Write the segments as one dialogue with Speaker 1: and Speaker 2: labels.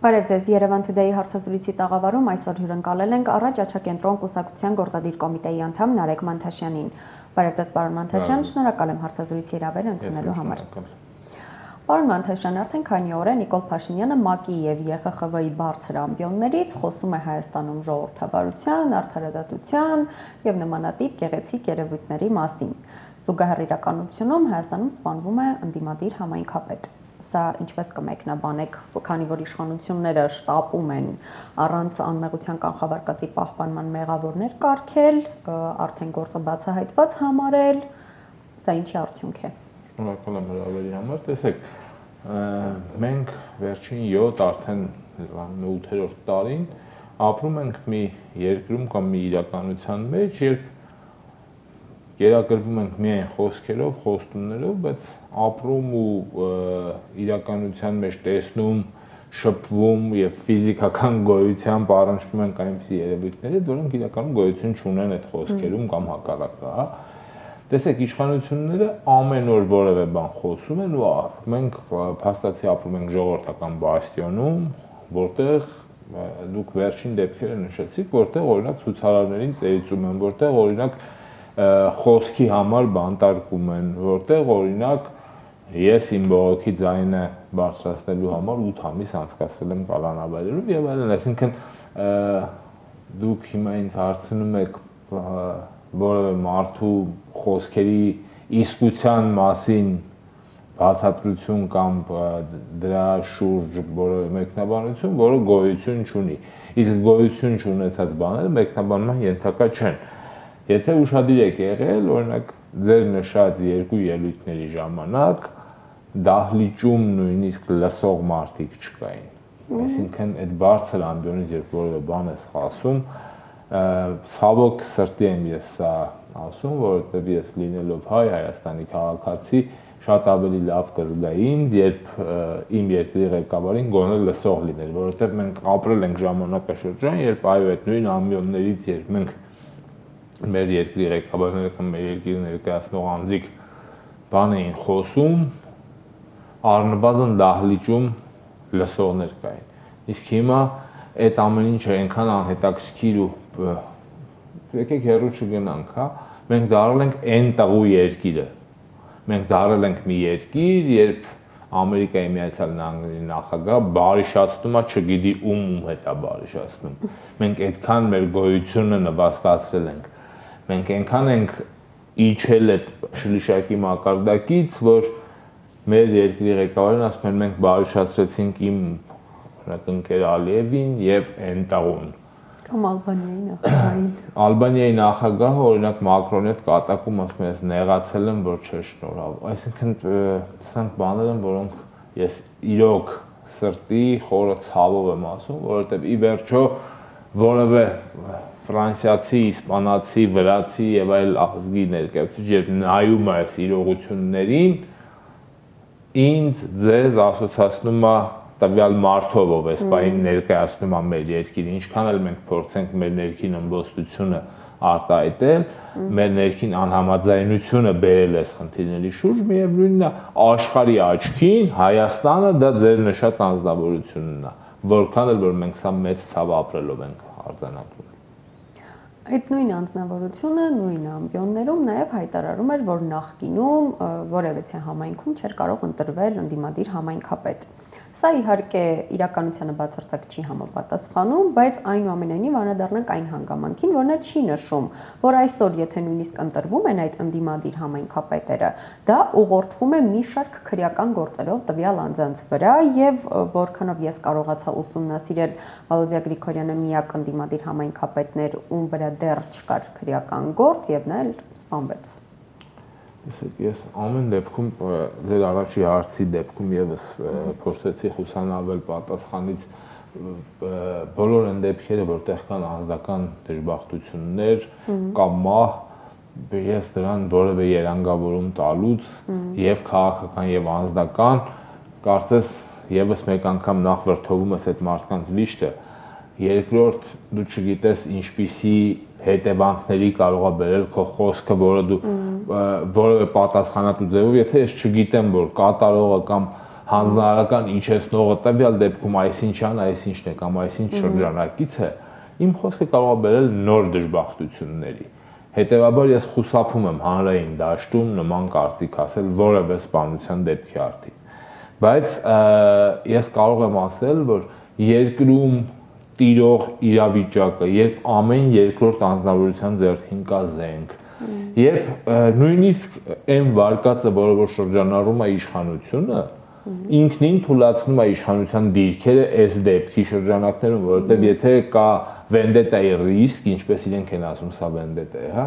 Speaker 1: Բարև ձեզ, Երևան Today հարցազրույցի տաղավարում այսօր հյուրընկալել ենք առաջ Աչակենտրոն կուսակցության գործադիր կոմիտեի անդամ Նարեկ Մանթաշյանին։ Բարև ձեզ, պարոն Մանթաշյան, շնորհակալ եմ հարցազրույցի հրավերը ընդունելու համար։ Պարոն Մանթաշյան, արդեն քանի օր է Նիկոլ Փաշինյանը ՄԱԿ-ի եւ ԵԽԽՎ-ի բարձր ամբիոններից խոսում է Հայաստանում ժողովրդավարության, արդարադատության եւ նմանատիպ գեղեցիկ երևույթների մասին։ Զուգահեռ իրականությունում Հայաստանում սպանվում է ընդդիմադիր համայնքապետ։ Սա ինչպես կմեկնաբանեք, քանի որ իշխանությունները շտապում են առանց անմեղության կանխավարկածի պահպանման մեղավորներ կարգել, արդեն գործը բացահայտված համարել, սա ինչի արդյունք է։
Speaker 2: Շնորհակալ եմ հրավերի համար, տեսեք, մենք վերջին 7 արդեն 8-րդ տարին ապրում ենք մի երկրում կամ մի իրականության մեջ, երբ գերակրվում ենք միայն խոսքերով, խոստումներով, բայց ապրում ու իրականության մեջ տեսնում, շփվում եւ ֆիզիկական գոյությամբ առնչվում ենք այնպիսի երևույթների, որոնք իրականում գոյություն չունեն այդ խոսքերում կամ հակառակը, հա։ Տեսեք, իշխանությունները ամեն օր որևէ բան խոսում են ու մենք փաստացի ապրում ենք ժողովրդական բաստիոնում, որտեղ դուք վերջին դեպքերը նշեցիք, որտեղ օրինակ ցուցարարներին ծեծում են, որտեղ օրինակ խոսքի համար բանտարկում են, որտեղ օրինակ ես իմ բողոքի ձայնը բարձրացնելու համար 8 ամիս անցկացրել եմ կալանավայրերում եւ այլն, այսինքն դուք հիմա ինձ հարցնում եք որևէ մարդու խոսքերի իսկության մասին բացատրություն կամ դրա շուրջ որևէ մեկնաբանություն, որը գոյություն չունի։ Իսկ գոյություն չունեցած բաները մեկնաբանման ենթակա չեն։ Եթե ուշադիր եք եղել, օրինակ ձեր նշած երկու ելույթների ժամանակ դահլիճում նույնիսկ լսող մարդիկ չկային։ Այսինքն այդ բարձր ամբիոնից երբ որևէ բան ես ասում, ցավոք սրտի եմ ես սա ասում, որովհետև ես լինելով հայ Հայաստանի քաղաքացի շատ ավելի լավ կզգայի ինձ, երբ իմ երկրի ղեկավարին գոնե լսող լիներ, որովհետև մենք ապրել ենք ժամանակաշրջան, երբ այո այդ նույն ամբիոններից երբ մենք մեր երկրի ղեկավարները կամ մեր երկրի ներկայացնող անձիկ բան էին խոսում, առնվազն դահլիճում լսողներ կային։ Իսկ հիմա այդ ամեն ինչը այնքան անհետաքրքիր ու եկեք հեռու չգնանք, հա, մենք դառել ենք այն տղու երկիրը։ Մենք դառել ենք մի երկիր, երբ Ամերիկայի Միացյալ Նահանգների նախագահ բարիշացնում է, չգիտի ում հետ է բարիշացնում։ Մենք այդքան մեր գոյությունը նվաստացրել ենք։ Մենք այնքան ենք իջել այդ շլիշակի մակարդակից, որ մեր երկրի ղեկավարին ասում են մենք բարիշացրեցինք իմ ընկեր Ալիևին եւ Էնտաղուն։
Speaker 1: Կամ Ալբանիայի նախագահին։
Speaker 2: Ալբանիայի նախագահը օրինակ Մակրոնի հետ կատակում ասում է նեղացել եմ, որ չէ շնորհավոր։ Այսինքն սրանք բաներ են, որոնք ես իրոք սրտի խորը ցավով եմ ասում, որովհետեւ ի վերջո որևէ ֆրանսիացի, իսպանացի, վրացի եւ այլ ազգի ներկայացուցիչ երբ նայում է այս իրողություններին, ինձ ձեզ ասոցացնում է տվյալ մարդով, ով էս բային ներկայացնում է մեր երկիրը, ինչքան էլ մենք փորձենք մեր ներքին ըմբոստությունը արտահայտել, մեր ներքին անհամաձայնությունը բերել այս խնդիրների շուրջ, միևնույնն է աշխարհի աչքին Հայաստանը դա ձեր նշած անձնավորությունն է, որքան էլ որ մենք սա մեծ ցավ ապրելով ենք արձանագրում։
Speaker 1: Այդ նույն անձնավորությունը նույն ամբիոններում նաև հայտարարում էր, որ նախկինում որևէ համայնքում չէր կարող ընտրվել ընդդիմադիր համայնքապետ։ Սա իհարկե իրականությանը բացարձակ չի համապատասխանում, բայց այնուամենայնիվ անդրադառնանք այն հանգամանքին, որ նա չի նշում, որ այսօր եթե նույնիսկ ընտրվում են այդ ընդդիմադիր համայնքապետերը, դա ուղղորդվում է մի շարք քրեական գործերով տվյալ անձանց վրա եւ որքանով ես կարողացա ուսումնասիրել Վալոդիա Գրիգորյանը միակ ընդդիմադիր համայնքապետն էր, ում վրա դեռ չկար քրեական գործ եւ նա էլ սպանվեց։
Speaker 2: Ես ամեն դեպքում ձեր առաջի հարցի դեպքում եւս փորձեցի խուսանավել պատասխանից բոլոր այն դեպքերը, որտեղ կան անձնական դժբախտություններ կամ մահ, ես դրան որևէ երանգավորում տալուց եւ քաղաքական եւ անձնական, կարծես եւս մեկ անգամ նախ վրթովում ես այդ մարդկանց վիշտը, երկրորդ դու չգիտես ինչպիսի հետևանքների կարող է բերել քո խոսքը, որը դու որևէ պատասխանատու ձևով, եթե ես չգիտեմ, որ կատարողը կամ հանձնարարական իջեցնողը տվյալ դեպքում այսինչն է կամ այսինչ շրջանակից է, իմ խոսքը կարող է բերել նոր դժբախտությունների։ Հետևաբար ես խուսափում եմ հանրային դաշտում նման կարծիք ասել որևէ սպանության դեպքի արդիվ։ Բայց ես կարող եմ ասել, որ երկրում տիրող իրավիճակը, երբ ամեն երկրորդ անձնավորության ձեռքին կա զենք, երբ նույնիսկ այն վարկածը, որը որ շրջանառում է իշխանությունը, ինքնին թույլատնում է իշխանության դիրքերը այս դեպքի շրջանակներում, որովհետև եթե կա վենդետայի ռիսկ, ինչպես իրենք են ասում, սա վենդետա է, հա,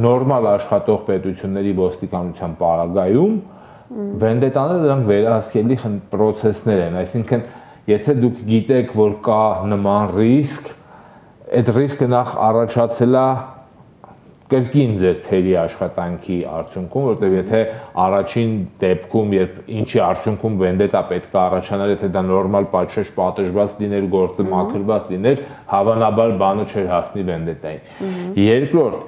Speaker 2: նորմալ աշխատող պետությունների ոստիկանության պարագայում վենդետաները դրանք վերահսկելի պրոցեսներ են, այսինքն եթե դուք գիտեք, որ կա նման ռիսկ, այդ ռիսկը նախ առաջացել է կրկին ձեր թերի աշխատանքի արդյունքում, որտեղ եթե առաջին դեպքում, երբ ինչի արդյունքում վենդետա պետք է առաջանար, եթե դա նորմալ պատժված լիներ, գործը մաքրված լիներ, հավանաբար բանը չէր հասնի վենդետային։ Երկրորդ,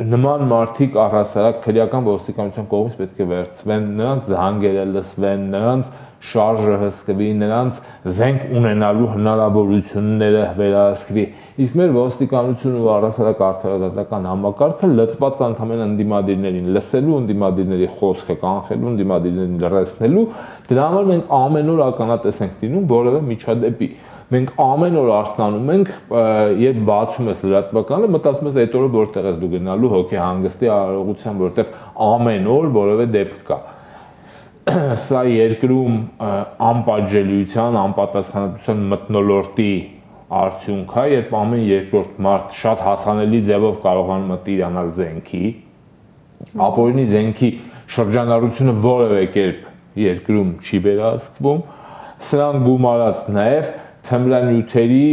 Speaker 2: նման մարդիկ առհասարակ քրեական ոստիկանության կողմից պետք է վերցվեն, նրանց զանգերը լսվեն, նրանց շարժը հսկվի, նրանց զենք ունենալու հնարավորությունները վերահսկվի։ Իսկ մեր ոստիկանությունը ու առհասարակ արդարադատական համակարգը լծված ընդհանրապես ընդդիմադիրներին լսելու, ընդդիմադիրների խոսքը կանխելու, ընդդիմադիրներին լրացնելու, դրա համար մենք ամեն օր ականատես ենք լինում որևէ միջադեպի։ Մենք ամեն օր արթնանում ենք, երբ բացում ես լրատվականը, մտածում ես այդ օրը որտեղ ես դու գնալու հոգեհանգստի արարողության, որտեղ ամեն օր որևէ դեպք կա։ Սա երկրում անպատժելիության, անպատասխանատվության մթնոլորտի արդյունք է, երբ ամեն երկրորդ մարդ շատ հասանելի ձևով կարողանում է տիրանալ զենքի, ապօրինի զենքի շրջանառությունը որևէ կերպ երկրում չի վերահսկվում, սրան գումարած նաև թմրանյութերի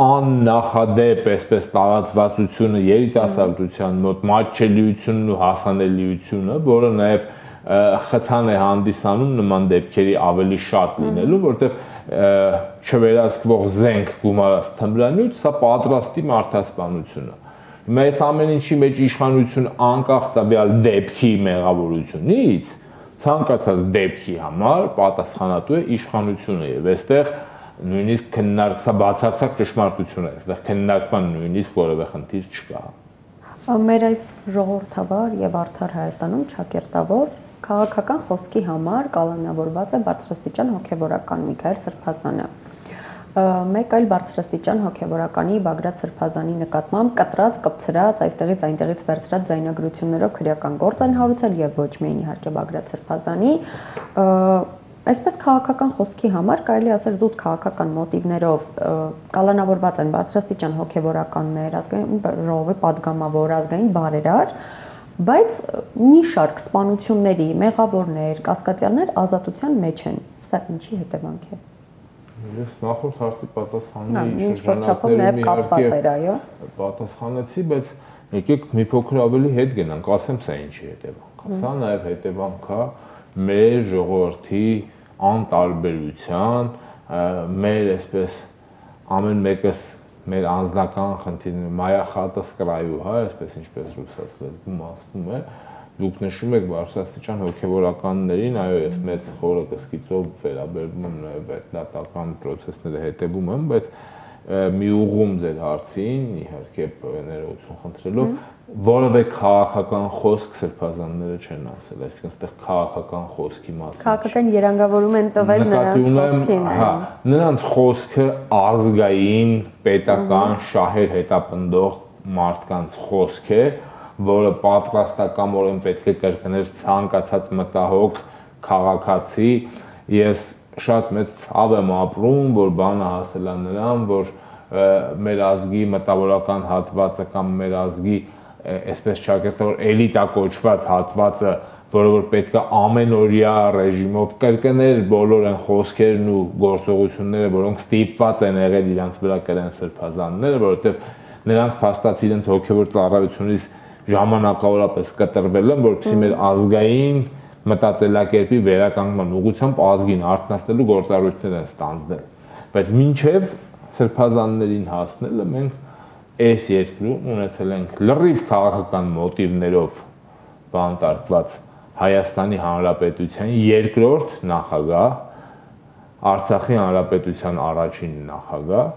Speaker 2: աննախադեպ այսպես տարածվածությունը երիտասարդության մոտ մատչելիությունն ու հասանելիությունը, որը նաև խթան է հանդիսանում նման դեպքերի ավելի շատ լինելու, որտեղ չվերահսկվող զենք գումարած թմրանյութ, սա պատրաստի մարդասպանությունը։ Այս ամեն ինչի մեջ իշխանությունը անկախ տվյալ դեպքի մեղավորությունից, ցանկացած դեպքի համար պատասխանատու է իշխանությունը եւ այստեղ նույնիսկ քննարկ사 բացարձակ ճշմարտություն է, այստեղ քննարկման նույնիսկ որևէ խնդիր չկա։
Speaker 1: Մեր այս ժողովրդավար եւ արդար Հայաստանում ճակերտավոր քաղաքական խոսքի համար կալանավորված է բարձրաստիճան հոգեվորական Միքայել Սրբազանը։ Մեկ այլ բարձրաստիճան հոգեվորականի Բագրատ Սրբազանի նկատմամբ կտրած, կպցրած, այստեղից այնտեղից վերցրած ձայնագրություններով քրեական գործ են հարուցել եւ ոչ միայն իհարկե Բագրատ Սրբազանի, այսպես քաղաքական խոսքի համար կարելի ասել զուտ քաղաքական մոտիվներով կալանավորված են բարձրաստիճան հոգեվորականներ, ազգային ժողովի падգամավոր, ազգային բարերար, բայց մի շարք սպանությունների, մեղավորներ, կասկածյալներ ազատության մեջ են։ Սա ինչի հետևանք է։
Speaker 2: Ես նախորդ հարցի պատասխանի շրջանակներում իհարկե պատասխանեցի, բայց եկեք մի փոքր ավելի հետ գնանք, ասեմ սա ինչի հետևանք է։ Սա նաև հետևանք է մեր ժողովրդի անտարբերության, մեր այսպես ամեն մեկս մեր անձնական խնդիրները, մայախատս կրայու, հա, այսպես ինչպես ռուսաց լեզվում ասվում է, դուք նշում եք բարձրաստիճան հոգեվորականներին, այո, ես մեծ խորը կսկիծով վերաբերվում եմ նաև այդ դատական process-ները հետևում եմ, բայց մի ուղղում ձեր հարցին, իհարկե ներողություն խնդրելով, որևէ քաղաքական խոսք Սրբազանները չեն ասել, այսինքն այստեղ քաղաքական խոսքի մասին։
Speaker 1: Քաղաքական երանգավորում են տվել նրանց խոսքին։
Speaker 2: Հա, նրանց խոսքը ազգային, պետական, շահեր հետապնդող մարդկանց խոսք է, որը պատրաստակամորեն պետք է կրկներ ցանկացած մտահոգ քաղաքացի։ Ես շատ մեծ ցավ եմ ապրում, որ բանը հասել է նրան, որ մեր ազգի մտավորական հատվածը կամ մեր ազգի այսպես ճակերտավոր էլիտա կոչված հատվածը, որը որ պետք է ամենօրյա ռեժիմով կրկներ բոլոր այն խոսքերն ու գործողությունները, որոնք ստիպված են եղել իրանց վրա կրեն Սրբազանները, որովհետև նրանք փաստացի իրենց հոգևոր ծառայությունից ժամանակավորապես կտրվել են, որպեսզի մեր ազգային մտածելակերպի վերականգնման ուղղությամբ ազգին արթնացնելու գործառույթներ են ստանձնել։ Բայց մինչև Սրբազաններին հասնելը մենք այս երկրում ունեցել ենք լրիվ քաղաքական մոտիվներով բանտարկված Հայաստանի Հանրապետության երկրորդ նախագահ, Արցախի Հանրապետության առաջին նախագահ,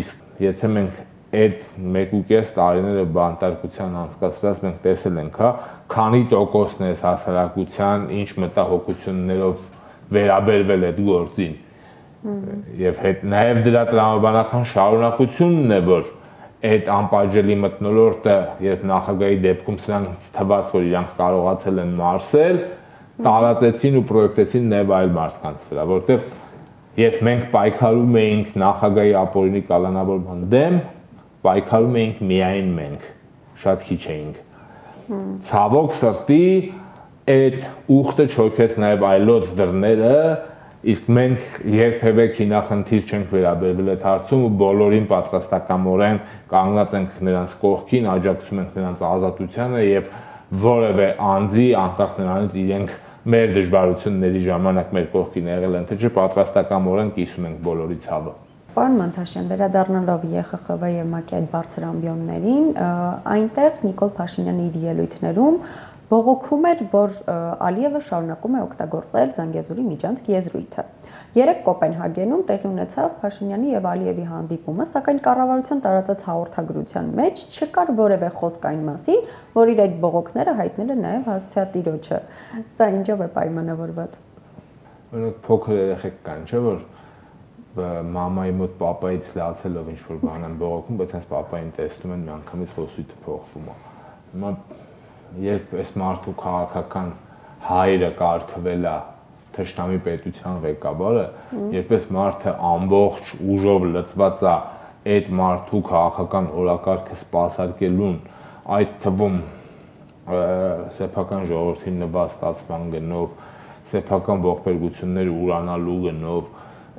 Speaker 2: իսկ եթե մենք այդ 1.5 տարիները բանտարկության անցկացրած մենք տեսել ենք, քանի տոկոսն է հասարակության ինչ մտահոգություններով վերաբերվել այդ գործին եւ նաեւ դրա տրամաբանական շարունակությունն է, որ այդ անպատժելի մթնոլորտը, երբ նախագահի դեպքում սրանց թվաց, որ իրանք կարողացել են մարսել, տարածեցին ու պրոյեկտեցին նաեւ այլ մարդկանց վրա, որտեղ երբ մենք պայքարում էինք նախագահի ապօրինի կալանավորման դեմ, պայքարում էինք միայն մենք, շատ քիչ էինք։ Ցավոք սրտի այդ ուխտը չոքեց նաեւ այլոց դռները, իսկ մենք երբևէ քինախնդիր չենք վերաբերվել այդ հարցում ու բոլորին պատրաստակամորեն կանգնած ենք նրանց կողքին, աջակցում ենք նրանց ազատությանը եւ որևէ անձի անկախ նրանից իրենք մեր դժվարությունների ժամանակ մեր կողքին եղել են, թե չէ պատրաստակամորեն կիսում ենք բոլորի ցավը։
Speaker 1: Պարոն Մանթաշյան, վերադառնալով ԵԽԽՎ եւ ՄԱԿ-ի այդ բարձր ամբիոններին, այնտեղ Նիկոլ Փաշինյանը իր ելույթներում բողոքում էր, որ Ալիևը շարունակում է օգտագործել Զանգեզուրի միջանցք եզրույթը։ Երեկ Կոպենհագենում տեղի ունեցավ Փաշինյանի եւ Ալիևի հանդիպումը, սակայն կառավարության տարածած հաղորդագրության մեջ չկար որևէ խոսք այն մասին, որ իր այդ բողոքները հայտնել է նաեւ հասցեատիրոջը։ Սա ինչով է պայմանավորված։
Speaker 2: Օրինակ փոքր երեխեք կան, չէ՞ որ մամայի մոտ պապայից լացելով ինչ-որ բան են բողոքում, բայց հենց պապային տեսնում են միանգամից խոսույթը փոխվում է։ Հիմա երբ այս մարդու քաղաքական հայրը կարգվել է թշնամի պետության ղեկավարը, երբ այս մարդը ամբողջ ուժով լծված է այդ մարդու քաղաքական օրակարգը սպասարկելուն, այդ թվում սեփական ժողովրդի նվաստացման գնով, սեփական ողբերգությունները ուրանալու գնով,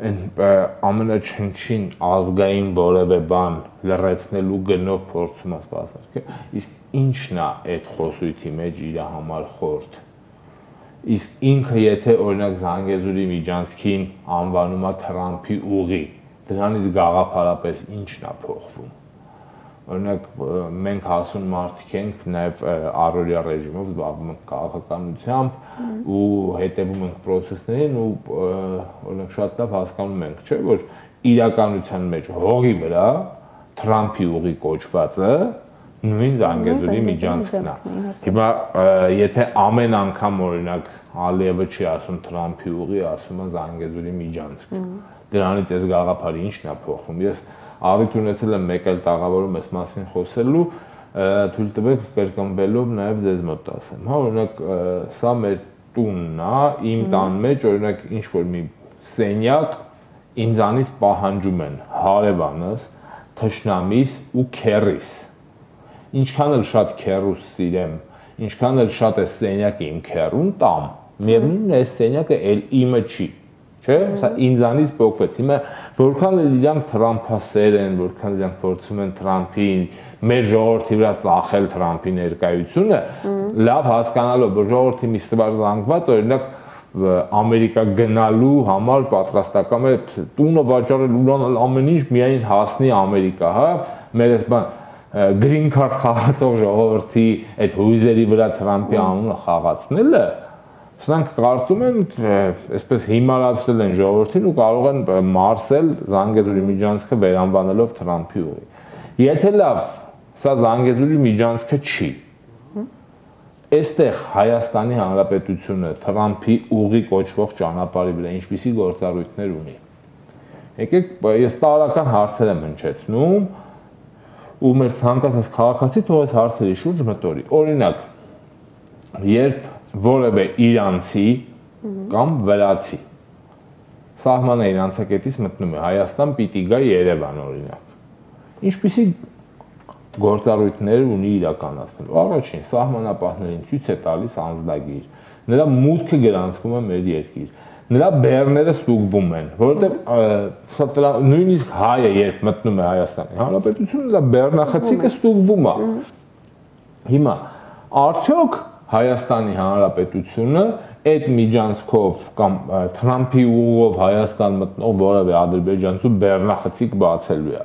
Speaker 2: ամենաչնչին ազգային որևէ բան լրացնելու գնով փորձում է սպասարկել, իսկ ինչն է այդ խոսույթի մեջ իր համար խորտ։ Իսկ ինքը եթե օրինակ Զանգեզուրի միջանցքին անվանում է Թրամփի ուղի, դրանից գաղափարապես ինչն է փոխվում։ Օրինակ մենք հասուն մարդիկ ենք, նաև առօրյա ռեժիմով զբաղվում ենք քաղաքականությամբ ու հետևում ենք process-ներին ու օրինակ շատ լավ հասկանում ենք, չէ՞, որ իրականության մեջ հողի վրա Թրամփի ուղի կոչվածը նույն Զանգեզուրի միջանցքն է։ Հիմա եթե ամեն անգամ օրինակ Ալիևը չի ասում Թրամփի ուղի, ասում է Զանգեզուրի միջանցք, դրանից այս գաղափարը ինչն է փոխվում։ Ես առիթ ունեցել եմ մեկ այլ տաղավարում այս մասին խոսելու, թույլ տվեք կրկնվելով նաև ձեզ մոտ ասեմ։ Հա, օրինակ սա մեր տունն է, իմ տան մեջ օրինակ ինչ որ մի սենյակ ինձանից պահանջում են հարևանս, թշնամիս ու քեռիս։ Ինչքան էլ շատ քեռուս սիրեմ, ինչքան էլ շատ է սենյակը իմ քեռուն տամ, միևնույնն է այս սենյակը էլ իմը չի։ Չէ՞, սա ինձանից փոխվեց։ Հիմա որքան էլ իրանք Թրամփասեր են, որքան իրանք փորձում են Թրամփին, մեր ժողովրդի վրա ծախել Թրամփի ներկայությունը, լավ հասկանալով, որ ժողովրդի մի ստվար զանգված, օրինակ Ամերիկա գնալու համար պատրաստական է տունը վաճառել, ուրանալ ամեն ինչ, միայն հասնի Ամերիկա, հա, մեր այս բան green card խաղացող ժողովրդի այդ հույզերի վրա Թրամփի անունը խաղացնելը Սրանք կարծում են, այսպես հիմարացրել են ժողովրդին ու կարող են մարսել Զանգեզուրի միջանցքը վերանվանելով Թրամփի ուղի։ Եթե լավ, սա Զանգեզուրի միջանցքը չի։ Այստեղ Հայաստանի Հանրապետությունը Թրամփի ուղի կոչվող ճանապարհի վրա ինչպիսի գործառույթներ ունի։ Եկեք, ես տարական հարցեր եմ հնչեցնում ու մեր ցանկացած քաղաքացի թող այս հարցերի շուրջ մտորի։ Օրինակ, երբ որևէ իրանցի կամ վրացի սահմանը իր անցակետից մտնում է Հայաստան, պիտի գա Երևան օրինակ։ Ինչպիսի գործառույթներ ունի իրականացնելու։ Առաջին սահմանապահներին ցույց է տալիս անձնագիր։ Նրա մուտքը գրանցվում է մեր երկիր։ Նրա բեռները ստուգվում են, որովհետև նույնիսկ հայը երբ մտնում է Հայաստանի Հանրապետություն, նրա բեռնախցիկը ստուգվում է։ Հիմա արդյոք Հայաստանի Հանրապետությունը այդ միջանցքով կամ Թրամփի ուղով Հայաստան մտնող որևէ ադրբեջանցու բեռնախցիկ բացելու է։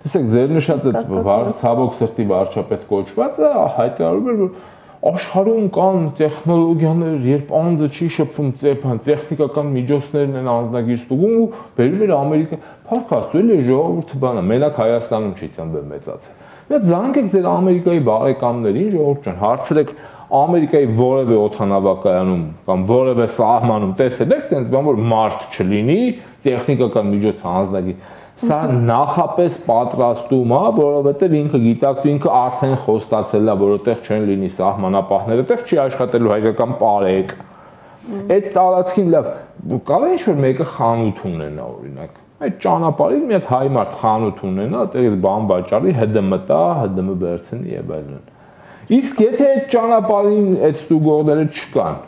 Speaker 2: Տեսեք, ձեր նշած այդ ցավոք սրտի վարչապետ կոչվածը հայտարարում էր, որ Աշխարհում կան տեխնոլոգիաներ, երբ անձը չի շփվում տեխնիկական միջոցներն են անձնագիր ստուգում ու բերում էր Ամերիկա, փառք Աստծո, էլի ժողովուրդը բանը, մենակ Հայաստանում չի ծնվել մեծացել։ Մեծ զանգեք ձեր Ամերիկայի բարեկամներին, ժողովուրդ ջան, հարցրեք Ամերիկայի որևէ օդանավակայանում կամ որևէ սահմանում տեսել եք տենց բան, որ մարդ չլինի, տեխնիկական միջոց անձնագիր։ Սա նախապես պատրաստում է, որովհետև ինքը գիտակցում, ինքը արդեն խոստացել է, որ որտեղ չեն լինի սահմանապահները, այդտեղ չի աշխատելու հայկական պարեկ։ Այդ տարածքին լավ, կարող է ինչ-որ մեկը խանութ ունենա, օրինակ։ Այդ ճանապարհին մի հատ հայ մարդ խանութ ունենա, այդտեղից բան վաճառի, ՀԴՄ տա, ՀԴՄ վերցնի եւ այլն։ Իսկ եթե այդ ճանապարհին այդ ստուգողները չկան,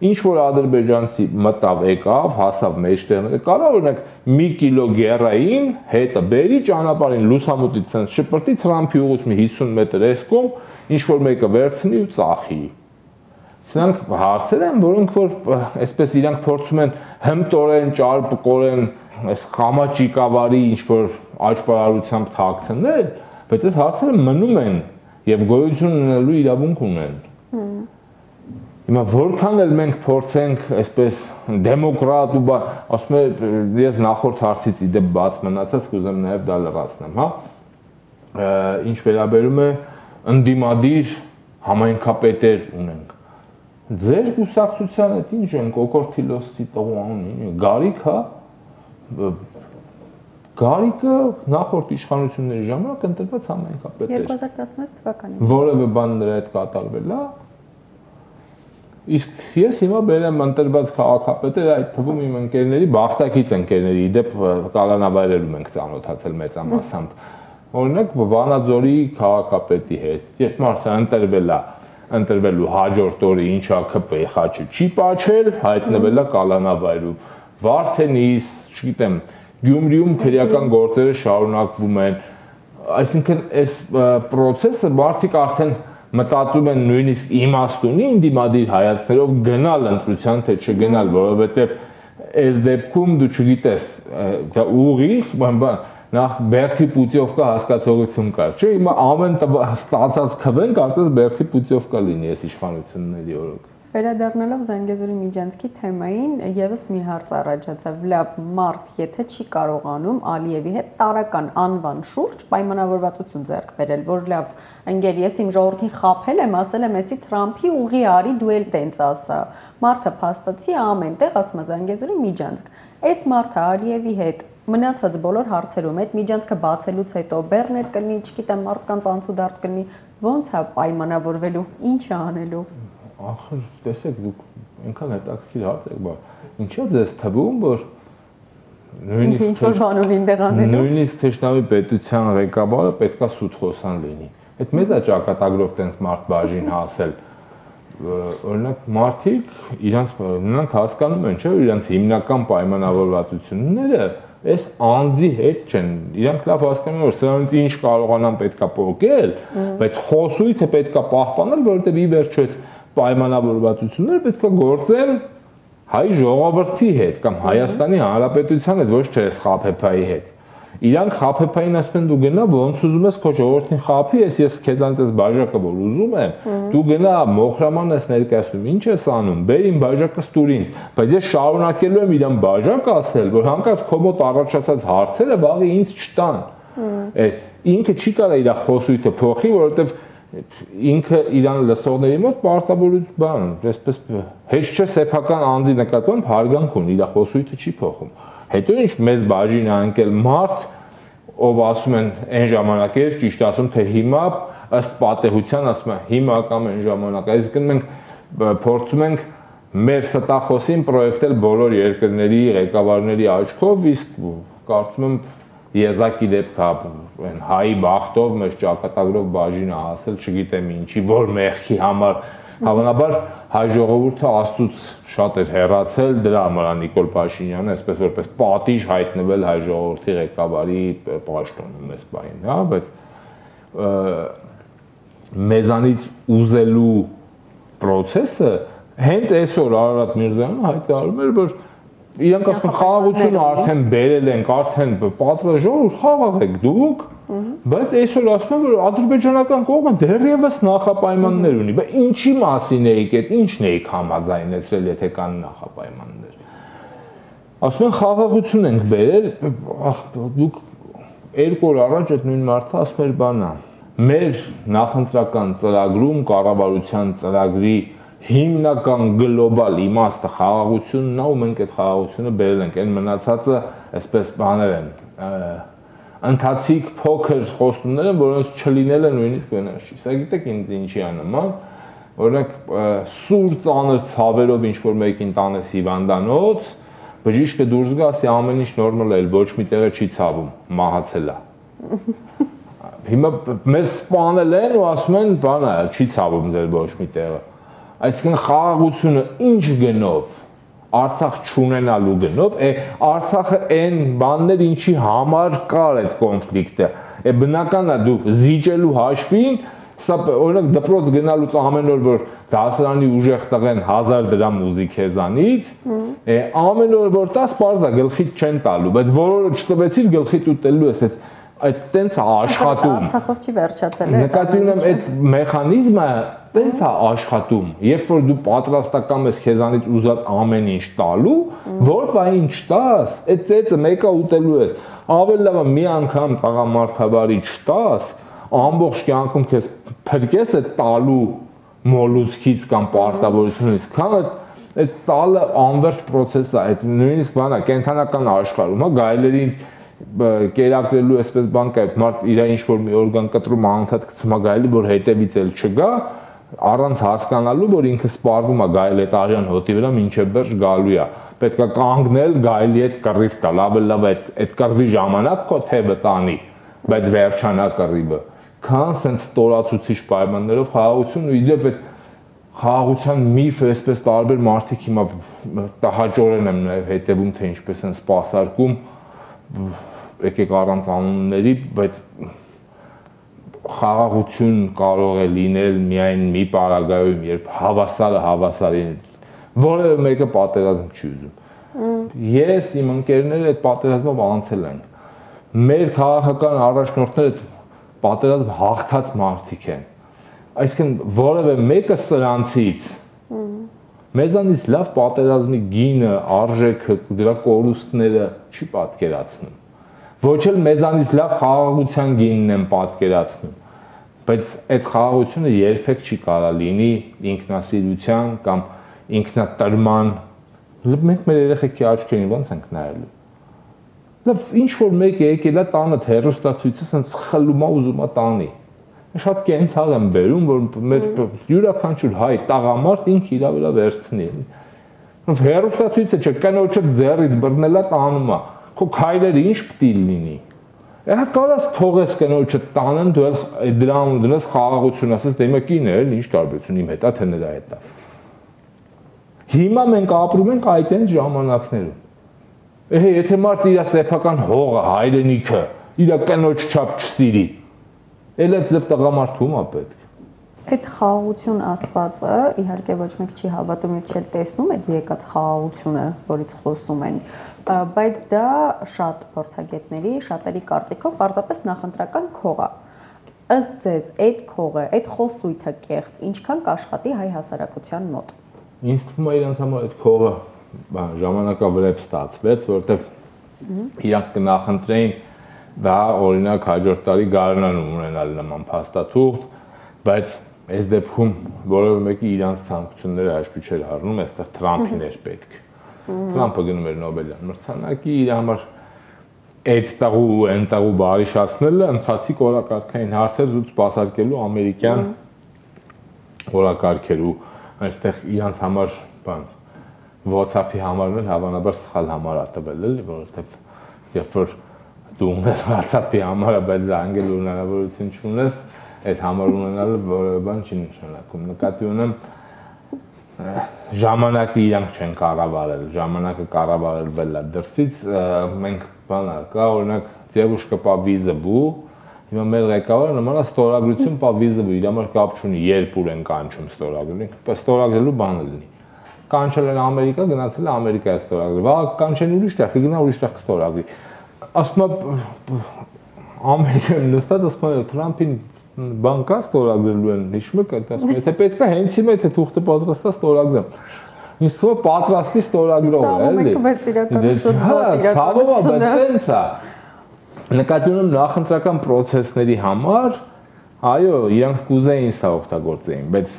Speaker 2: ինչ որ ադրբեջանցի մտավ, եկավ, հասավ մեջտեղները, կարող օրինակ 1 կիլո գերային հետը բերի ճանապարհին լուսամուտից ցած շպրտի Թրամփի ուղուց մի 50 մետր էսկում, ինչ որ մեկը վերցնի ու ծախի։ Սրանք հարցեր են, որոնք որ այսպես իրանք փորձում են հմտորեն, ճարպկորեն, այս խամաճիկավարի ինչ որ աճպարարությամբ թաքցնել, բայց այս հարցերը մնում են եւ գոյություն ունենալու իրավունք ունեն։ Հիմա որքան էլ մենք փորձենք այսպես դեմոկրատ ու ասում եմ ես նախորդ հարցից իդեպ բաց մնացած կուզեմ նաեւ դա լրացնեմ, հա։ Ինչ վերաբերում է ընդդիմադիր համայնքապետեր ունենք։ Ձեր կուսակցության այդ ինչ են կոկորտիլոսի տողանունի Գարիկ, հա։ Գարիկը նախորդ իշխանությունների ժամանակ ընտրված համայնքապետ էր։
Speaker 1: 2016 թվականին։
Speaker 2: Որևէ բան նրա հետ կատարվել է։ Իսկ ես հիմա բերեմ ընտրված քաղաքապետեր, այդ թվում իմ ընկերների, բախտակից ընկերների, իդեպ կալանավայրերում ենք ծանոթացել մեծամասամբ։ Օրինակ Վանաձորի քաղաքապետի հետ, երբ մարդը ընտրվել է, ընտրվելու հաջորդ օրը ինչա ԿՊ խաչը չի պաչել, հայտնվել է կալանավայրում։ Վարդենիս, չգիտեմ, Գյումրիում քրեական գործերը շարունակվում են, այսինքն այս process-ը մարդիկ արդեն մտածում են նույնիսկ իմաստունի ինդիմադիր հայացքներով գնալ ընտրության թե չգնալ, որովհետև այս դեպքում դու չգիտես, դա ուղիղ, նախ Բերթի Պուտիովկա հասկացողություն կար, չէ, հիմա ամեն ստացած քվեն կարծես Բերթի Պուտիովկա լինի այս իշխանությունների օրոք։
Speaker 1: Վերադառնալով Զանգեզուրի Միջանցքի թեմային, եւս մի հարց առաջացավ, լավ, մարդ եթե չի կարողանում Ալիևի հետ տարական անվան շուրջ պայմանավորվածություն ձեռք բերել, որ լավ, ընկեր, ես իմ ժողովրդին խաբել եմ, ասել եմ, էսի Թրամփի ուղի արի, դու էլ տենց ասա։ Մարդը փաստացի ամենտեղ ասում է Զանգեզուրի Միջանցք։ Այս մարդը Ալիևի հետ մնացած բոլոր հարցերում այդ միջանցքը բացելուց հետո բեռներ կլինի, չգիտեմ, մարդկանց անցուդարձ կլինի, ոնց է պայմանավորվելու, ինչ է անելու։
Speaker 2: Ախր, տեսեք, դուք այնքան հետաքրքիր հարց եք, բայց ինչա ձեզ թվում, որ նույնիսկ թշնամի պետության ղեկավարը պետքա սուտ խոսան լինի։ Այդ մեծ է ճակատագրով տենց մարդ բաժին հասել։ Օրինակ մարդիկ նրանք հասկանում են, չէ՞, որ իրենց հիմնական պայմանավորվածությունները այս անձի հետ չեն։ Իրանք լավ հասկանում են, որ սրանից ինչ կարողանան պետքա փոխել, բայց խոսույթը պետքա պահպանել, որովհետև ի վերջո այդ պայմանավորվածությունները պետք է գործեն հայ ժողովրդի հետ կամ Հայաստանի Հանրապետության հետ, ոչ թե ԽՓՓ-ի հետ։ Իրանք ԽՓՓ-ին ասում են դու գնա ոնց ուզում ես քո ժողովրդին խափի, ես քեզանից այս բաժակը որ ուզում եմ, դու գնա մոխրաման ես ներկայացնում, ինչ ես անում, բեր իմ բաժակը ստուր ինձ, բայց ես շարունակելու եմ իրան բաժակ ասել, որ հանկարծ քո մոտ առաջացած հարցերը վաղը ինձ չտան։ Ինքը չի կարող իր խոսույթը փոխի, որովհետև ինքը իրան լսողների մոտ պարտավորություն բան, այսպես հեշտ չէ սեփական անձի նկատմամբ հարգանք ունի, իր խոսույթը չի փոխում։ Հետո ինչ մեզ բաժին է ընկել մարդ, ով ասում են այն ժամանակ էր, ճիշտ ասում, թե հիմա ըստ պատեհության ասում է հիմա կամ այն ժամանակ, այսինքն մենք փորձում ենք մեր ստախոսին պրոյեկտել բոլոր երկրների ղեկավարների աչքով, իսկ կարծում եմ եզակի դեպք այն հայի բախտով մեր ճակատագրով բաժինը հասել, չգիտեմ ինչի, որ մեղքի համար, հավանաբար հայ ժողովուրդը Աստծուց շատ էր հեռացել, դրա համար է Նիկոլ Փաշինյանը այսպես որպես պատիժ հայտնվել հայ ժողովրդի ղեկավարի պաշտոնում այս բային, հա, բայց մեզանից ուզելու process-ը հենց այսօր Արարատ Միրզոյանը հայտարարում էր, որ իրանք ասում խաղաղությունը արդեն բերել ենք, արդեն պատրաստ ժողովուրդ խաղաղ եք դուք, Բայց այսօր ասում եմ, որ ադրբեջանական կողմը դեռևս նախապայմաններ ունի։ Բայց ինչի մասին եք, ինչն եք համաձայնեցրել, եթե կան նախապայմաններ։ Ասում են խաղաղություն ենք բերել, դուք 2 օր առաջ այդ նույն մարդը ասում էր բանա։ Մեր նախընտրական ծրագրում կառավարության ծրագրի հիմնական գլոբալ իմաստը խաղաղությունն է ու մենք այդ խաղաղությունը բերել ենք, այն մնացածը այսպես բաներ են, ընթացիկ փոքր խոստումներ են, որոնց չլինել է նույնիսկ վնաս չի։ Սա գիտեք ինձ ինչի է նման, օրինակ սուր ծանր ցավերով ինչ-որ մեկին տանես հիվանդանոց, բժիշկը դուրս գա, ասի ամեն ինչ նորմալ է, ոչ մի տեղը չի ցավում, մահացել է։ Հիմա մեզ սպանել են ու ասում են, բան է, չի ցավում ձեր ոչ մի տեղը։ Այսինքն խաղաղությունը ինչ գնով, Արցախ չունենալու գնով, Արցախը այն բաններ ինչի համար կար այդ կոնֆլիկտը։ Բնական է դու զիջելու հաշվին, սա օրինակ դպրոց գնալուց ամեն օր որ դասարանի ուժեղ տղեն 1000 դրամ ուզի քեզանից, ամեն օր որ տաս պարզ է գլխիդ չեն տալու, բայց որը չտվեցիր գլխիդ ուտելու ես այդ տենց է աշխատում։
Speaker 1: Արցախով չի վերջացել։
Speaker 2: Նկատի ունեմ այդ մեխանիզմը տենց է աշխատում, երբ որ դու պատրաստական ես քեզանից ուզած ամեն ինչ տալու, որ բա ինչ տաս, այդ ծեծը մեկը ուտելու ես։ Ավելի լավ է մի անգամ տղամարդավարի չտաս, ամբողջ կյանքում քեզ փրկես այդ տալու մոլուցքից կամ պարտավորությունից, քան այդ տալը անverջ process է, այդ նույնիսկ բանա կենթանական աշխարհում, հա, գայլերին կերակրելու այսպես բան կա, մարդ իր ինչ-որ մի օրգան կտրում անընդհատ գցում է գայլի, որ հետևից էլ չգա, առանց հասկանալու, որ ինքը սպառվում է գայլի այդ արյան հոտի վրա մինչև բերջ գալու է։ Պետք է կանգնել գայլի այդ կռիվ տալ, ավելի լավ այդ կռվի ժամանակ քո թևը տանի, բայց վերջանա կռիվը։ Քան սենց ստորացուցիչ պայմաններով խաղաղություն ու իդեպ այդ խաղաղության միֆը այսպես տարբեր մարդիկ հիմա հաճորեն եմ նաև հետևում, թե ինչպես են սպասարկում, եկեք առանց անունների, բայց խաղաղություն կարող է լինել միայն մի պարագայում, երբ հավասարը հավասարին, որևէ մեկը պատերազմ չի ուզում։ Ես իմ ընկերները այդ պատերազմով անցել են։ Մեր քաղաքական առաջնորդները պատերազմ հաղթած մարդիկ են։ Այսինքն որևէ մեկը սրանցից մեզանից լավ պատերազմի գինը, արժեքը, դրա կորուստները չի պատկերացնում։ Ոչ էլ մեզանից լավ խաղաղության գինն են պատկերացնում, բայց այդ խաղաղությունը երբեք չի կարա լինի ինքնասիրության կամ ինքնատրման։ Մենք մեր երեխեքի աչքերին ո՞նց ենք նայելու։ Լավ, ինչ որ մեկը եկել է տանը հեռուստացույցը սենց խլում է ուզում է տանի։ Շատ կենցաղ եմ բերում, որ մեր յուրաքանչյուր հայ տղամարդ ինքը իր վրա վերցնի։ Հեռուստացույցը չէ, կնոջը ձեռից բռնել է տանում է։ Քո քայլերը ինչ պիտի լինի։ Ահա կարաս թողես կնոջը տանեն, դու էլ դրան դրես խաղաղություն ասես, դե հիմա կին է, ինչ տարբերություն իմ հետ է թե նրա հետ է։ Հիմա մենք ապրում ենք այդ այն ժամանակներում։ Եթե մարդ իր սեփական հողը, հայրենիքը, իր կնոջ չափ չսիրի, էլ այդ ձև տղամարդում է պետք։
Speaker 1: Այդ խաղաղություն ասվածը իհարկե ոչ մեկ չի հավատում եւ չի տեսնում այդ եկած խաղաղությունը, որից խոսում են, բայց դա շատ փորձագետների, շատերի կարծիքով պարզապես նախընտրական քող է։ Ըստ ձեզ, այդ քողը, այդ խոսույթը կեղծ ինչքան կաշխատի հայ հասարակության մոտ։
Speaker 2: Ինձ թվում է իրանց համար այդ քողը ժամանակավրեպ ստացվեց, որովհետեւ իրանք կնախընտրեին դա օրինակ հաջորդ տարի գարնանում ունենալ նման փաստաթուղթ, բայց այս դեպքում որևէ մեկի իրանց ցանկությունները հաշվի չէր առնում, այստեղ Թրամփին էր պետք։ Թրամփը գնում էր Նոբելյան մրցանակի, իր համար այդ տաղու ու այն տաղու բարիշացնելը ընթացիկ օրակարգային հարցեր զուտ սպասարկելու ամերիկյան օրակարգեր ու այստեղ իրանց համար բան WhatsApp-ի համարներ հավանաբար սխալ համար է տվել էլի, որովհետև երբ որ դու ունես WhatsApp-ի համարը, բայց զանգելու հնարավորություն չունես, այդ համար ունենալը որևէ բան չի նշանակում։ Նկատի ունեմ ժամանակը իրանք չեն կառավարել, ժամանակը կառավարվել է դրսից, մենք բանա կա օրինակ девушка по вызову, հիմա մեր ղեկավարը նման է ստորագրություն по вызову, իր համար կապ չունի, երբ ուր են կանչում ստորագրել, ստորագրելու բանը լինի։ Կանչել են Ամերիկա, գնացել է Ամերիկա ստորագրել, վաղ կանչեն ուրիշ տեղ, կգնա ուրիշ տեղ կստորագրի։ Ասում եմ Ամերիկան նստած ասում է Թրամփին բան կա ստորագրելու են, հիշում եք, ասում է, թե պետք է հենց հիմա թե թուղթը պատրաստա ստորագրեմ։ Ինձ թվում է պատրաստի ստորագրող է, էլի։
Speaker 1: Բայց իրականում շուտ
Speaker 2: ցավով է, բայց տենց է։ Նկատի ունեմ նախընտրական process-ների համար, այո, իրանք կուզեին սա օգտագործեին, բայց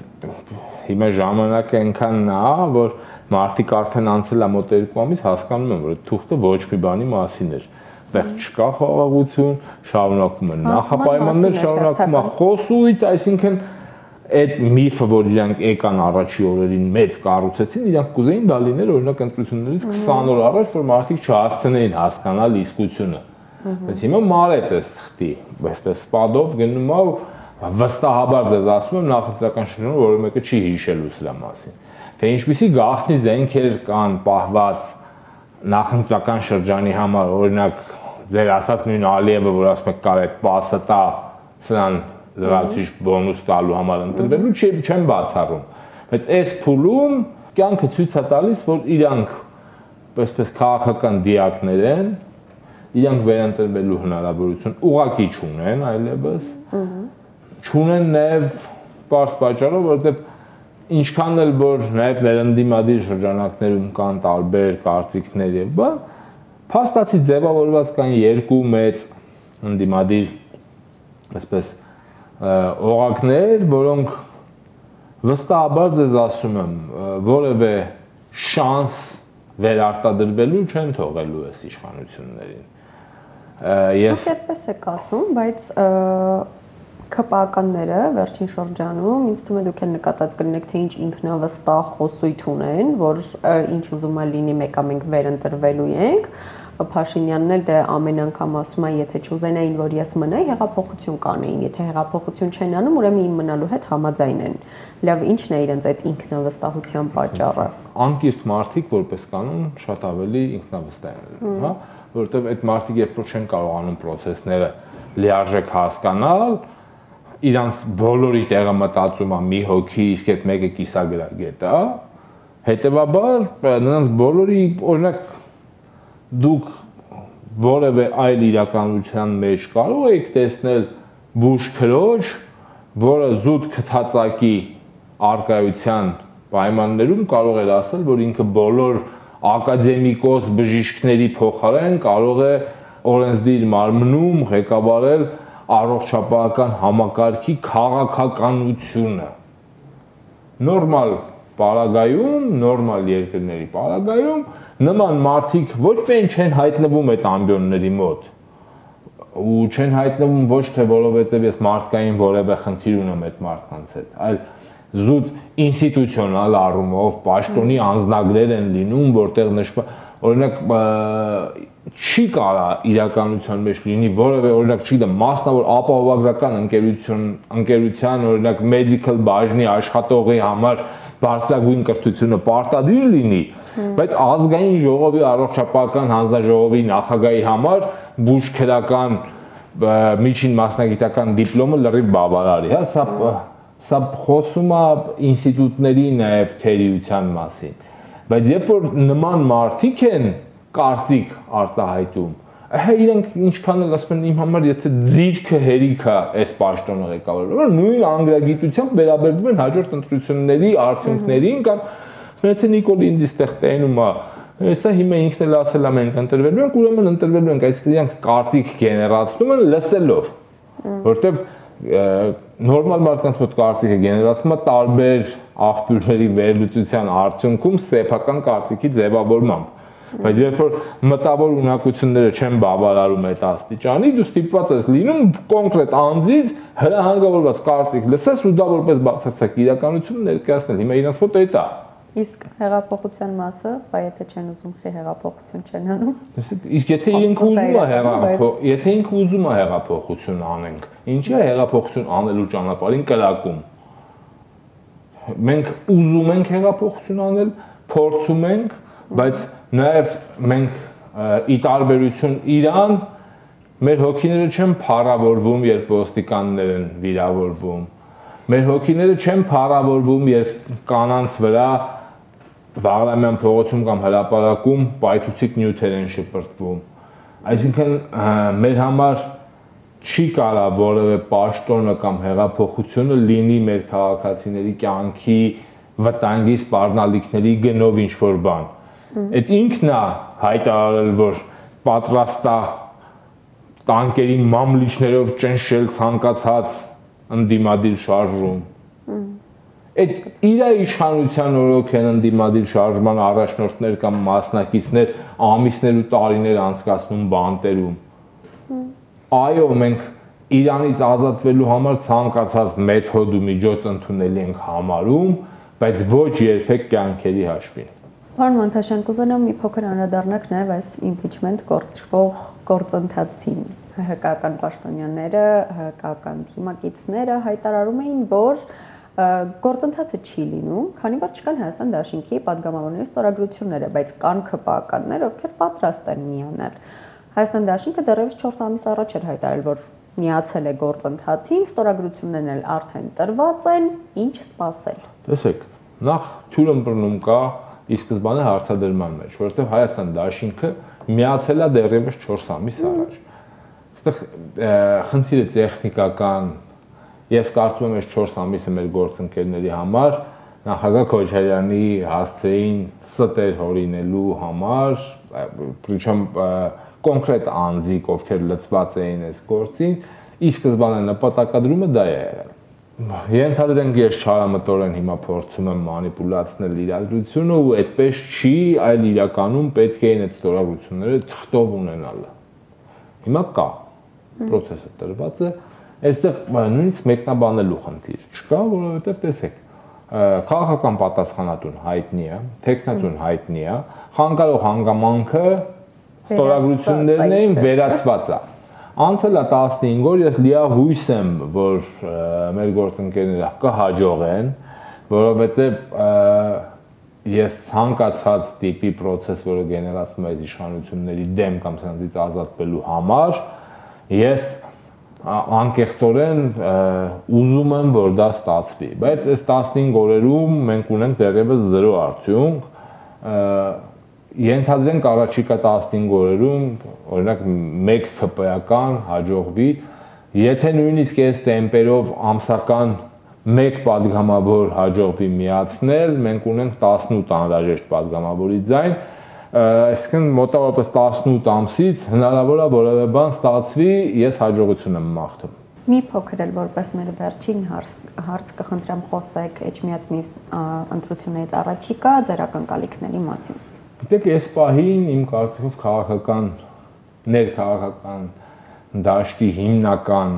Speaker 2: հիմա ժամանակը այնքան նա, որ մարդիկ արդեն անցել է մոտ 2 ամիս հասկանում են, որ թուղթը ոչ մի բանի մասին էր։ Այդտեղ չկա խաղաղություն, շարունակվում են նախապայմաններ, շարունակվում է խոսույթ, այսինքն այդ միֆը, որ իրանք եկան առաջի օրերին մեծ կառուցեցին, իրանք կուզեին դա լիներ օրինակ ընտրություններից 20 օր առաջ, որ մարդիկ չհասցնեին հասկանալ իսկությունը։ Բայց հիմա մարեց էս թղթի, այսպես սպադով գնում է վստահաբար ձեզ ասում եմ նախընտրական շրջանում որը մեկը չի հիշելու սրա մասին։ Թե ինչպիսի գաղտնի զենքեր կան պահված նախընտրական շրջանի համար, օրինակ ձեր ասած նույն Ալիևը, որ ասում եք կար այդ պասը տա սրան լրացուցիչ բոնուս տալու համար ընտրվելու չեմ բացառում, բայց այս փուլում կյանքը ցույց է տալիս, որ իրանք այսպես քաղաքական դիակներ են, իրանք վերընտրվելու հնարավորություն ուղղակի չունեն այլևս, չունեն նաև պարզ պատճառով, որովհետև ինչքան էլ որ նաև ներընդդիմադիր շրջանակներում կան տարբեր կարծիքներ եւ բան, փաստացի ձևավորված կան երկու մեծ ընդդիմադիր այսպես օղակներ, որոնք վստահաբար ձեզ ասում եմ, որևէ շանս վերարտադրվելու չեն թողելու այս իշխանություններին։
Speaker 1: Ես այդպես եք ասում, բայց ԿՊԱ-ականները վերջին շրջանում ինձ թվում է դուք էլ նկատած կլինեք, թե ինչ ինքնավստահ խոսույթ ունեն, որ ինչ ուզում է լինի, մեկը մենք վերընտրվելու ենք։ Փաշինյանն էլ դե ամեն անգամ ասում է, եթե չուզենային, որ ես մնայի, հեղափոխություն կանեին, եթե հեղափոխություն չեն անում, ուրեմն իմ մնալու հետ համաձայն են։ Լավ, ի՞նչն է իրենց այդ ինքնավստահության պատճառը։
Speaker 2: Անկիրթ մարդիկ որպես կանոն շատ ավելի ինքնավստահ են, հա, որովհետև այդ մարդիկ երբ որ չեն կարողանում process-ները լիարժեք հասկանալ, իրանց բոլորի տեղը մտածում է մի հոգի, իսկ այդ մեկը կիսագրագետ է, հետևաբար նրանց բոլորի օրինակ դուք որևէ այլ իրականության մեջ կարող եք տեսնել բուժ քրոջ, որը զուտ քթածակի արկայության պայմաններում կարող էր ասել, որ ինքը բոլոր ակադեմիկոս բժիշկների փոխարեն կարող է օրենսդիր մարմնում ղեկավարել առողջապահական համակարգի քաղաքականությունը։ Նորմալ պարագայում, նորմալ երկրների պարագայում նման մարդիկ ոչ միայն չեն հայտնվում այդ ամբիոնների մոտ ու չեն հայտնվում ոչ թե որովհետև ես մարդկային որևէ խնդիր ունեմ այդ մարդկանց հետ, այլ զուտ ինստիտուցիոնալ առումով պաշտոնի անձնագրեր են լինում, որտեղ նշվում օրինակ չի կարա իրականության մեջ լինի որևէ օրինակ չգիտեմ մասնավոր ապահովագրական ընկերության օրինակ medical բաժնի աշխատողի համար բարձրագույն կրթությունը պարտադիր լինի, բայց ազգային ժողովի առողջապահական հանձնաժողովի նախագահի համար բուժքրական միջին մասնագիտական դիպլոմը լրիվ բավարար է, հա, սա խոսում է ինստիտուտների նաև թերիության մասին, բայց երբ որ նման մարդիկ են կարծիք արտահայտում, իրենք ինչքան էլ ասում են իմ համար եթե ձիրքը հերիքա այս պաշտոնը ղեկավարելու, նույն անգրագիտությամբ վերաբերվում են հաջորդ ընտրությունների արդյունքներին կամ եթե Նիկոլ ինձ ստեղ տենում է, սա հիմա ինքն էլ ասել է մենք ընտրվելու ենք, ուրեմն ընտրվելու ենք, այսինքն իրենք կարծիք գեներացնում են լսելով, որտեվ նորմալ մարդկանց մոտ կարծիքը գեներացվում է տարբեր աղբյուրների վերլուծության արդյունքում սեփական կարծիքի ձևավորմամբ, բայց երբ որ մտավոր ունակությունները չեն բավարարում այդ աստիճանի, դու ստիպված ես լինում կոնկրետ անձից հրահանգավորված կարծիք լսես ու դա որպես բացարձակ իրականություն ներկայացնել, հիմա իրենց մոտ այդ է։
Speaker 1: Իսկ հեղափոխության մասը, բայ եթե չեն ուզում, հեղափոխություն չեն անում։
Speaker 2: Իսկ եթե ինքը ուզում է հեղափոխություն անենք, ինչի է հեղափոխություն անելու ճանապարհին կրակում։ Մենք ուզում ենք հեղափոխություն անել, փորձում ենք, բայց նաև մենք ի տարբերություն իրան մեր հոգիները չեն փառավորվում, երբ ոստիկաններ են վիրավորվում։ Մեր հոգիները չեն փառավորվում, երբ կանանց վրա Բաղրամյան փողոցում կամ հրապարակում պայթուցիկ նյութեր են շպրտվում։ Այսինքն մեր համար չի կարա որևէ պաշտոնը կամ հեղափոխությունը լինի մեր քաղաքացիների կյանքի վտանգի սպառնալիքների գնով ինչ-որ բան։ Այդ ինքն է հայտարարել, որ պատրաստ է տանկերի մամլիչներով ճնշել ցանկացած ընդդիմադիր շարժում։ Այդ իր իշխանության օրոք են ընդդիմադիր շարժման առաջնորդներ կամ մասնակիցներ ամիսներ ու տարիներ անցկացնում բանտերում։ Այո, մենք Իրանից ազատվելու համար ցանկացած մեթոդ ու միջոց ընդունելի ենք համարում, բայց ոչ երբեք կյանքերի հաշվին։
Speaker 1: Պարոն Մանթաշյան, կուզենամ մի փոքր անդրադառնանք նաև այս impeachment գործող գործընթացին։ ՀՀԿ-ական պաշտոնյաները, ՀՀԿ-ական թիմակիցները հայտարարում էին, որ գործընթացը չի լինում, քանի որ չկան Հայաստան Դաշինքի падգամավորների ստորագրությունները, բայց կան ՔՊԱ-ականներ, ովքեր պատրաստ են միանալ։ Հայաստան Դաշինքը դեռևս 4 ամիս առաջ էր հայտարարել, որ միացել է գործընթացին, ստորագրություններն էլ արդեն տրված են, ինչ սպասել։
Speaker 2: Տեսեք, նախ թյուրըմբռնում կա ի սկզբանե հարցադրման մեջ, որովհետև Հայաստան Դաշինքը միացել է դեռևս 4 ամիս առաջ։ Այստեղ խնդիրը տեխնիկական, ես կարծում եմ, այս 4 ամիսը մեր գործընկերների համար նախագահ Քոչարյանի հասցեին ստեր հորինելու համար, причем կոնկրետ անձիկ, ովքեր լծված էին այս գործին, ի սկզբանե նպատակադրումը դա է եղել։ Ենթադրենք ես չարամտորեն հիմա փորձում եմ մանիպուլացնել իրադրությունը ու այդպես չի, այլ իրականում պետք է այդ ստորագրությունները թղթով ունենալը։ Հիմա կա, process-ը տրված է, այստեղ նույնիսկ մեկնաբանելու խնդիր չկա, որովհետև տեսեք, քաղաքական պատասխանատուն հայտնի է, տեխնատուն հայտնի է, խանգարող հանգամանքը ստորագրություններն էին վերացված է։ Անցել է 15 օր, ես լիահույս եմ, որ մեր գործընկերները կհաջողեն, որովհետև ես ցանկացած տիպի process, որը գեներացվում է այս իշխանությունների դեմ կամ սրանցից ազատվելու համար, ես անկեղծորեն ուզում եմ, որ դա ստացվի, բայց այս 15 օրերում մենք ունենք դեռևս 0 արդյունք, ենթադրենք առաջիկա 15 օրերում, օրինակ 1 ՔՊԱ-ական հաջողվի, եթե նույնիսկ այս տեմպերով ամսական 1 падգամավոր հաջողվի միացնել, մենք ունենք 18 անհրաժեշտ падգամավորի ձայն, այսինքն մոտավորապես 18 ամսից հնարավոր է որևէ բան ստացվի, ես հաջողություն եմ մաղթում։
Speaker 1: Մի փոքր էլ որպես մեր վերջին հարց կխնդրեմ խոսեք Էջմիածնի ընտրություններից առաջիկա ձեր ակնկալիքների մասին։
Speaker 2: Գիտեք, այս պահին իմ կարծիքով քաղաքական ներքաղաքական դաշտի հիմնական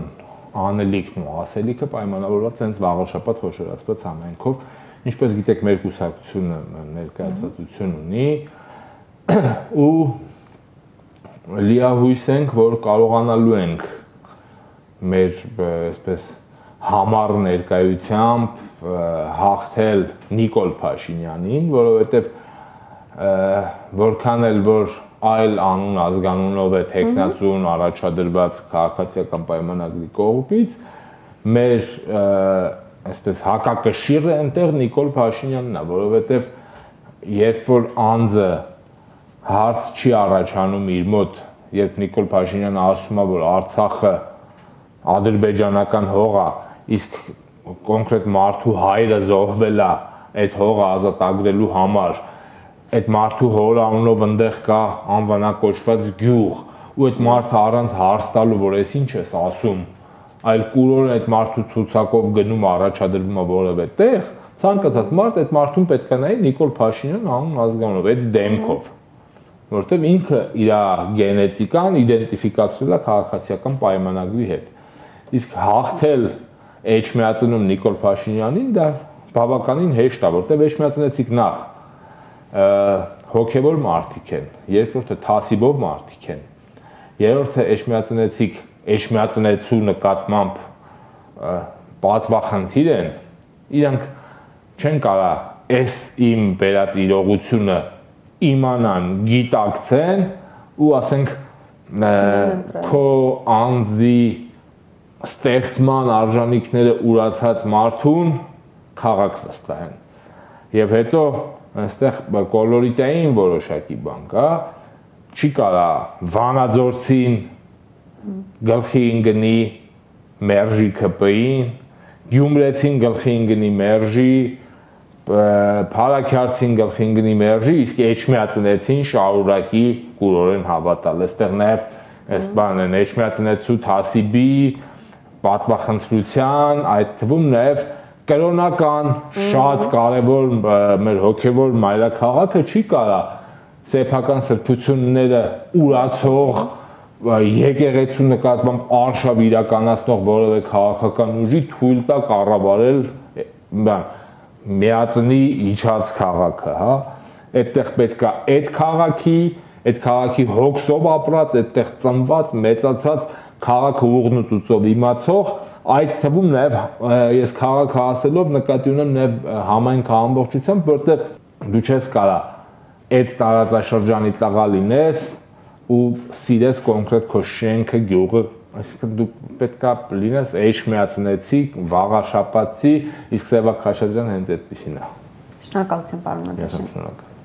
Speaker 2: անելիքն ու ասելիքը պայմանավորված է հենց վաղաշաբաթ խոշորացված համայնքով, ինչպես գիտեք, մեր կուսակցությունը ներկայացվածություն ունի ու լիահույս ենք, որ կարողանալու ենք մեր այսպես համառ ներկայությամբ հաղթել Նիկոլ Փաշինյանին, որովհետև որքան էլ որ այլ անուն ազգանունով է տեխնացուն առաջադրված քաղաքացիական պայմանագրի կողմից, մեր այսպես հակակշիռը այնտեղ Նիկոլ Փաշինյանն է, որովհետև երբ որ անձը հարց չի առաջանում իր մոտ, երբ Նիկոլ Փաշինյանը ասում է, որ Արցախը ադրբեջանական հող է, իսկ կոնկրետ մարդու հայրը զոհվել է այդ հողը ազատագրելու համար, այդ մարդու հոր անունով այնտեղ կա անվանակոչված գյուղ, ու այդ մարդը առանց հարց տալու, որ այս ինչ ես ասում, այլ կուրորը այդ մարդու ցուցակով գնում առաջադրվում է որևէ տեղ, ցանկացած մարդ այդ մարդուն պետք է նայի Նիկոլ Փաշինյան անուն ազգանունով, այդ դեմքով, որովհետև ինքը իր գենետիկան իդենտիֆիկացրել է քաղաքացիական պայմանագրի հետ։ Իսկ հաղթել Էջմիածնում Նիկոլ Փաշինյանին դա բավականին հեշտ է, որովհետև Էջմիածնեցիք նախ հոգևոր մարդիկ են, երկրորդը թասիբով մարդիկ են, երրորդը էջմիածնեցիք էջմիածնեցու նկատմամբ պատվախնդիր են, իրանք չեն կարա այս իմ բերած իրողությունը իմանան, գիտակցեն ու ասենք քո անձի ստեղծման արժանինքները ուրացած մարդուն քաղաք վստահեն։ Եվ հետո այստեղ կոլորիտային որոշակի բան կա, չի կարա Վանաձորցին գլխի ընկնի մերժի ԿՊ-ին, Գյումրեցին գլխի ընկնի մերժի, Փարաքյարցին գլխի ընկնի մերժի, իսկ Էջմիածնեցին շարունակի կուրորեն հավատալ։ Այստեղ նաև այս բանն են Էջմիածնեցու թասիբի պատվախնդրության, այդ թվում նաև կրոնական շատ կարևոր մեր հոգևոր մայրաքաղաքը չի կարա սեփական սրբությունները ուրացող եկեղեցու նկատմամբ արշավ իրականացնող որևէ քաղաքական ուժի թույլ տա կառավարել միածնի իջած քաղաքը, հա, այդտեղ պետք է այդ քաղաքի հոգսով ապրած, այդտեղ ծնված, մեծացած քաղաքը ուղն ու ծուծով իմացող, այդ թվում նաև ես քաղաքը ասելով նկատի ունեմ նաև համայնքը ամբողջությամբ, որտեղ դու չես կարա այդ տարածաշրջանի տղա լինես ու սիրես կոնկրետ քո շենքը, գյուղը, այսինքն դու պետք է լինես Էջմիածնեցի, վաղաշապատցի, իսկ Սևակ Խաչատրյանը հենց այդպեսին է։
Speaker 1: Շնորհակալություն, պարոն Մանթաշյան։